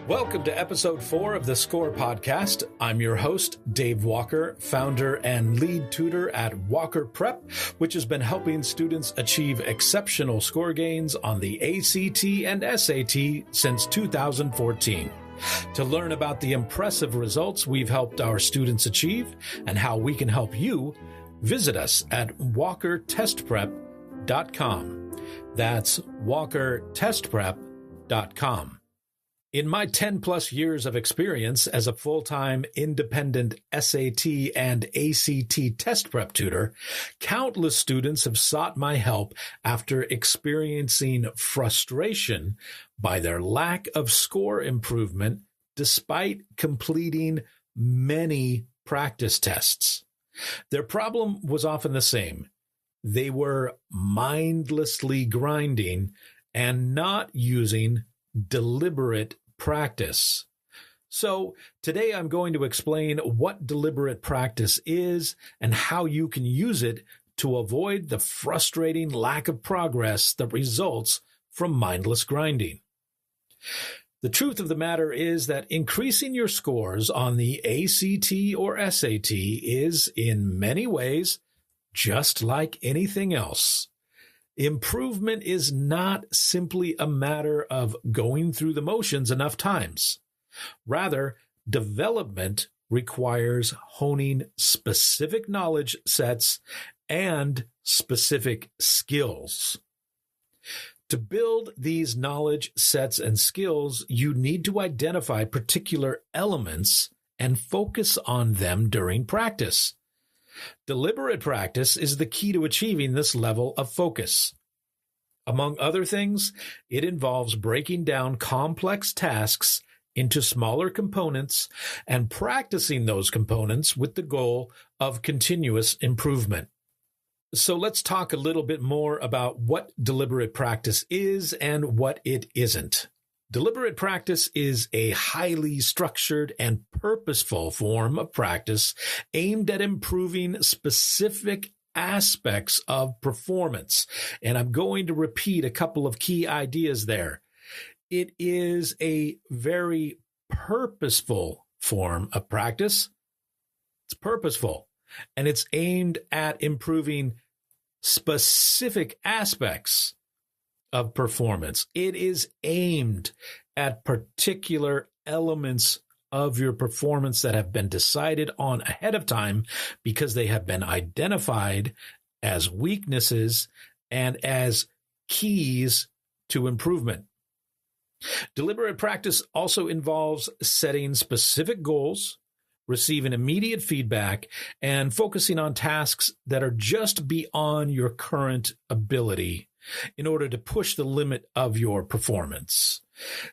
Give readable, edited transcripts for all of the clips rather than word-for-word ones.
Welcome to episode 4 of the SCORE podcast. I'm your host, Dave Walker, founder and lead tutor at Walker Prep, which has been helping students achieve exceptional score gains on the ACT and SAT since 2014. To learn about the impressive results we've helped our students achieve and how we can help you, visit us at walkertestprep.com. That's walkertestprep.com. In my 10 plus years of experience as a full-time independent SAT and ACT test prep tutor, countless students have sought my help after experiencing frustration by their lack of score improvement despite completing many practice tests. Their problem was often the same. They were mindlessly grinding and not using deliberate practice. So today I'm going to explain what deliberate practice is and how you can use it to avoid the frustrating lack of progress that results from mindless grinding. The truth of the matter is that increasing your scores on the ACT or SAT is, in many ways, just like anything else. Improvement is not simply a matter of going through the motions enough times. Rather, development requires honing specific knowledge sets and specific skills. To build these knowledge sets and skills, you need to identify particular elements and focus on them during practice. Deliberate practice is the key to achieving this level of focus. Among other things, it involves breaking down complex tasks into smaller components and practicing those components with the goal of continuous improvement. So let's talk a little bit more about what deliberate practice is and what it isn't. Deliberate practice is a highly structured and purposeful form of practice aimed at improving specific aspects of performance. And I'm going to repeat a couple of key ideas there. It is a very purposeful form of practice. It's purposeful, and it's aimed at improving specific aspects of performance. It is aimed at particular elements of your performance that have been decided on ahead of time because they have been identified as weaknesses and as keys to improvement. Deliberate practice also involves setting specific goals, receiving immediate feedback, and focusing on tasks that are just beyond your current ability in order to push the limit of your performance.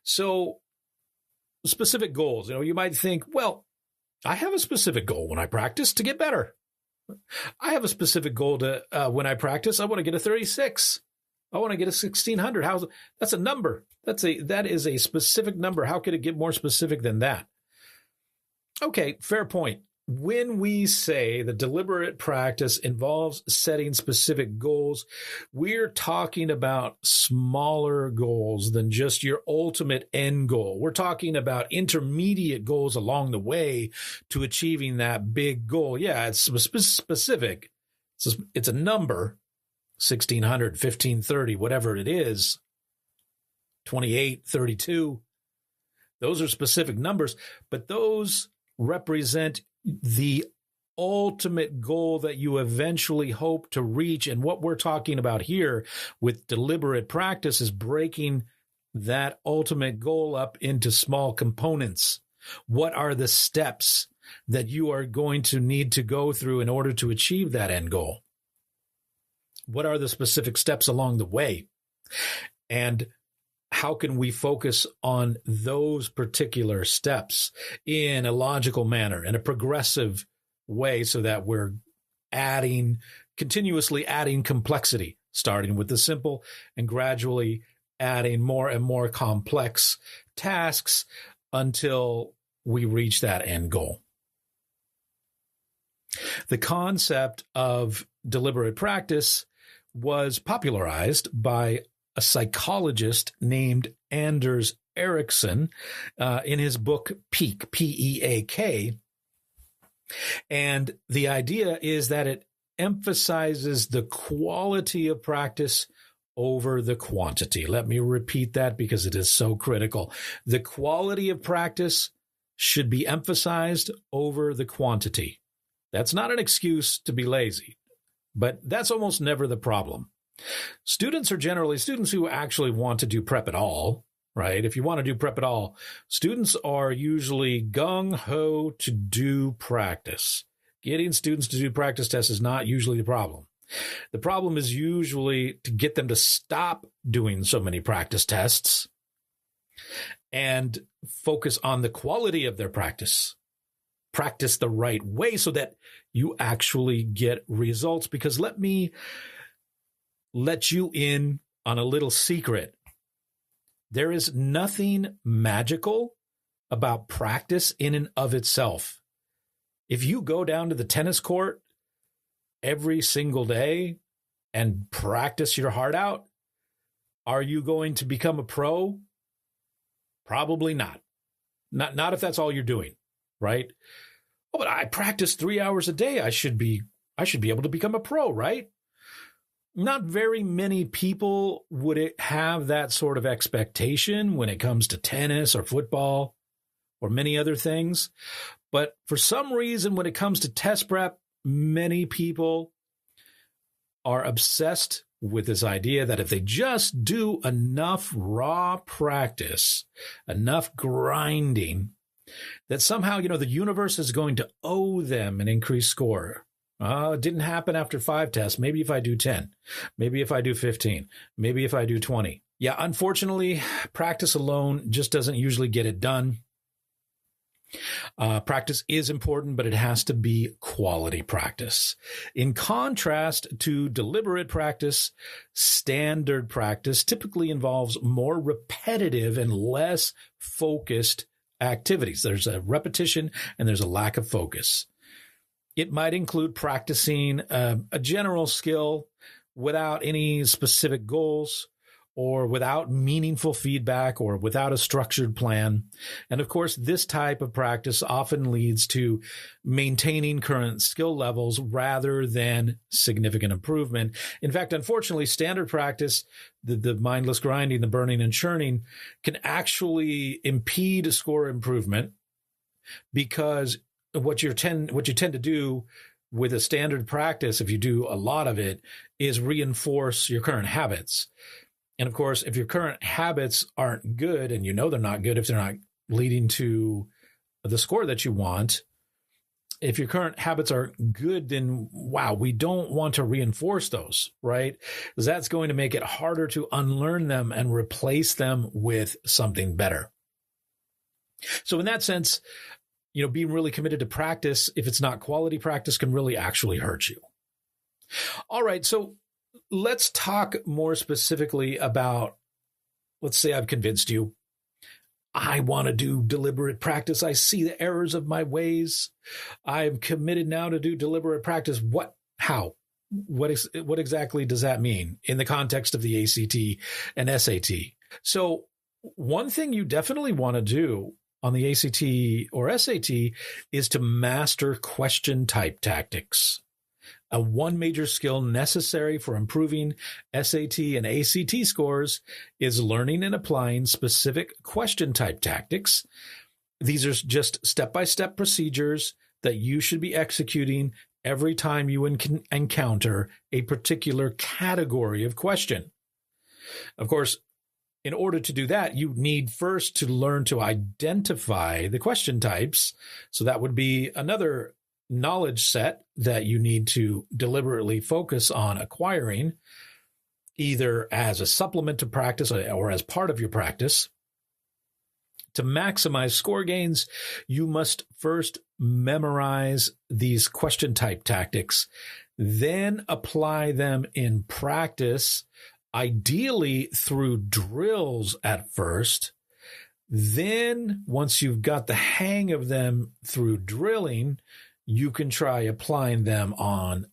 So, specific goals. You might think, well, I have a specific goal when I practice to get better. I have a specific goal to when I practice, I want to get a 36. I want to get a 1600. That's a number. That is a specific number. How could it get more specific than that? Okay, fair point. When we say that deliberate practice involves setting specific goals, we're talking about smaller goals than just your ultimate end goal. We're talking about intermediate goals along the way to achieving that big goal. Yeah, it's specific. It's a number, 1600, 1530, whatever it is, 28, 32. Those are specific numbers, but those represent the ultimate goal that you eventually hope to reach. And what we're talking about here with deliberate practice is breaking that ultimate goal up into small components. What are the steps that you are going to need to go through in order to achieve that end goal? What are the specific steps along the way? And how can we focus on those particular steps in a logical manner, in a progressive way, so that we're continuously adding complexity, starting with the simple and gradually adding more and more complex tasks until we reach that end goal. The concept of deliberate practice was popularized by a psychologist named Anders Erickson in his book Peak, P-E-A-K. And the idea is that it emphasizes the quality of practice over the quantity. Let me repeat that because it is so critical. The quality of practice should be emphasized over the quantity. That's not an excuse to be lazy, but that's almost never the problem. Students are generally students who actually want to do prep at all, right? If you want to do prep at all, students are usually gung-ho to do practice. Getting students to do practice tests is not usually the problem. The problem is usually to get them to stop doing so many practice tests and focus on the quality of their practice. Practice the right way so that you actually get results. Because let me let you in on a little secret. There is nothing magical about practice in and of itself. If you go down to the tennis court every single day and practice your heart out, are you going to become a pro? Probably not. Not if that's all you're doing, right? Oh, but I practice 3 hours a day. I should be able to become a pro, right? Not very many people would have that sort of expectation when it comes to tennis or football or many other things. But for some reason, when it comes to test prep, many people are obsessed with this idea that if they just do enough raw practice, enough grinding, that somehow, the universe is going to owe them an increased score. It didn't happen after 5 tests. Maybe if I do 10, maybe if I do 15, maybe if I do 20. Yeah, unfortunately, practice alone just doesn't usually get it done. Practice is important, but it has to be quality practice. In contrast to deliberate practice, standard practice typically involves more repetitive and less focused activities. There's a repetition and there's a lack of focus. It might include practicing a general skill without any specific goals, or without meaningful feedback, or without a structured plan. And of course, this type of practice often leads to maintaining current skill levels rather than significant improvement. In fact, unfortunately, standard practice, the mindless grinding, the burning and churning, can actually impede score improvement, because what you tend to do with a standard practice, if you do a lot of it, is reinforce your current habits. And of course, if your current habits aren't good, and they're not good if they're not leading to the score that you want, if your current habits aren't good, then we don't want to reinforce those, right? Because that's going to make it harder to unlearn them and replace them with something better. So in that sense, being really committed to practice, if it's not quality practice, can really actually hurt you. All right, so let's talk more specifically about, let's say I've convinced you. I want to do deliberate practice. I see the errors of my ways. I'm committed now to do deliberate practice. How? What exactly does that mean in the context of the ACT and SAT? So one thing you definitely want to do on the ACT or SAT is to master question type tactics. One major skill necessary for improving SAT and ACT scores is learning and applying specific question type tactics. These are just step-by-step procedures that you should be executing every time you encounter a particular category of question. Of course, in order to do that, you need first to learn to identify the question types. So that would be another knowledge set that you need to deliberately focus on acquiring, either as a supplement to practice or as part of your practice. To maximize score gains, you must first memorize these question type tactics, then apply them in practice, ideally through drills at first. Then, once you've got the hang of them through drilling, you can try applying them on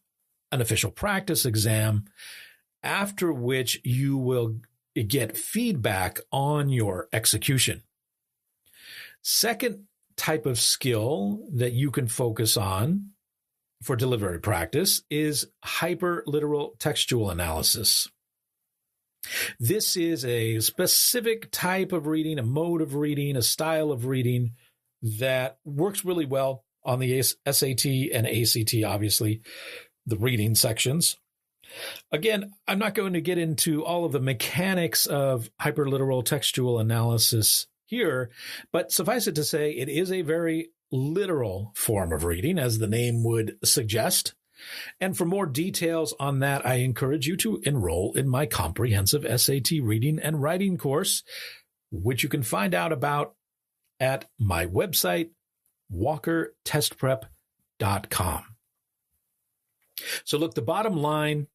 an official practice exam, after which you will get feedback on your execution. Second type of skill that you can focus on for delivery practice is hyperliteral textual analysis. This is a specific type of reading, a mode of reading, a style of reading that works really well on the SAT and ACT, obviously, the reading sections. Again, I'm not going to get into all of the mechanics of hyperliteral textual analysis here, but suffice it to say, it is a very literal form of reading, as the name would suggest. And for more details on that, I encourage you to enroll in my comprehensive SAT reading and writing course, which you can find out about at my website, walkertestprep.com. So look, the bottom line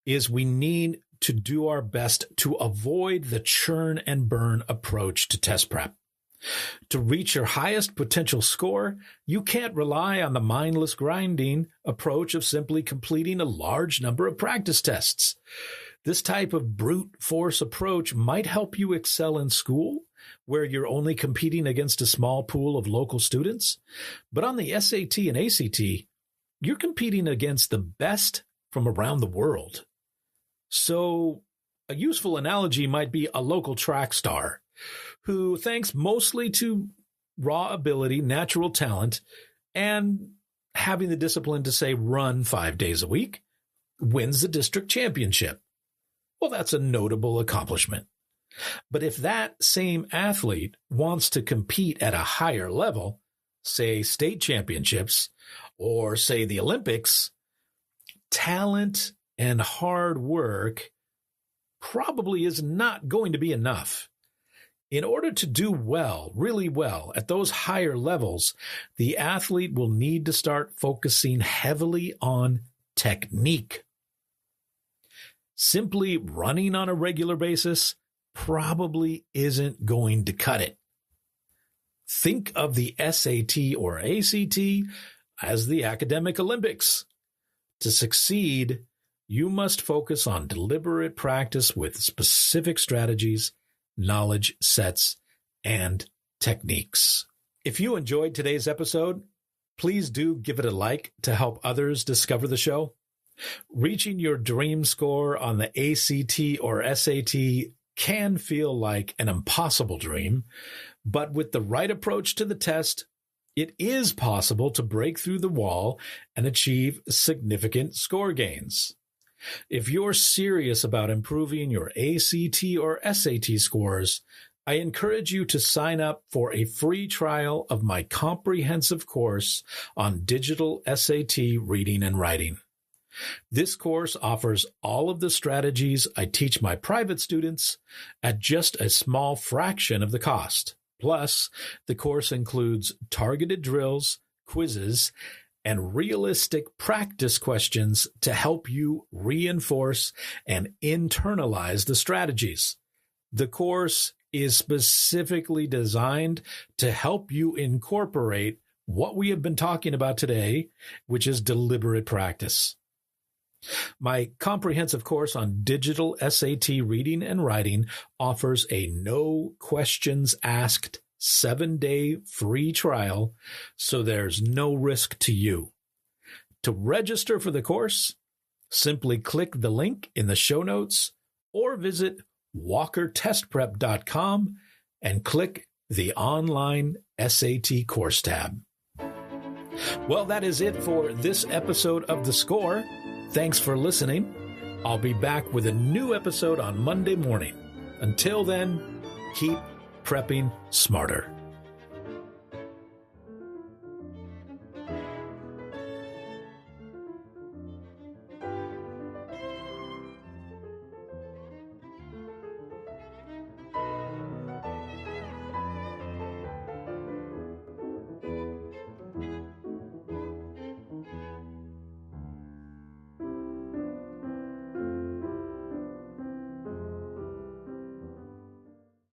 is we need to do our best to avoid the churn and burn approach to test prep. To reach your highest potential score, you can't rely on the mindless grinding approach of simply completing a large number of practice tests. This type of brute force approach might help you excel in school, where you're only competing against a small pool of local students. But on the SAT and ACT, you're competing against the best from around the world. So a useful analogy might be a local track star who, thanks mostly to raw ability, natural talent, and having the discipline to, say, run 5 days a week, wins the district championship. Well, that's a notable accomplishment. But if that same athlete wants to compete at a higher level, say state championships, or say the Olympics, talent and hard work probably is not going to be enough. In order to do well, really well, at those higher levels, the athlete will need to start focusing heavily on technique. Simply running on a regular basis probably isn't going to cut it. Think of the SAT or ACT as the academic Olympics. To succeed, you must focus on deliberate practice with specific strategies, knowledge sets, and techniques. If you enjoyed today's episode, please do give it a like to help others discover the show. Reaching your dream score on the ACT or SAT can feel like an impossible dream, but with the right approach to the test, it is possible to break through the wall and achieve significant score gains. If you're serious about improving your ACT or SAT scores, I encourage you to sign up for a free trial of my comprehensive course on digital SAT reading and writing. This course offers all of the strategies I teach my private students at just a small fraction of the cost. Plus, the course includes targeted drills, quizzes, and realistic practice questions to help you reinforce and internalize the strategies. The course is specifically designed to help you incorporate what we have been talking about today, which is deliberate practice. My comprehensive course on digital SAT reading and writing offers a no questions asked 7-day free trial, so there's no risk to you. To register for the course, simply click the link in the show notes or visit walkertestprep.com and click the online SAT course tab. Well, that is it for this episode of The Score. Thanks for listening. I'll be back with a new episode on Monday morning. Until then, keep prepping smarter.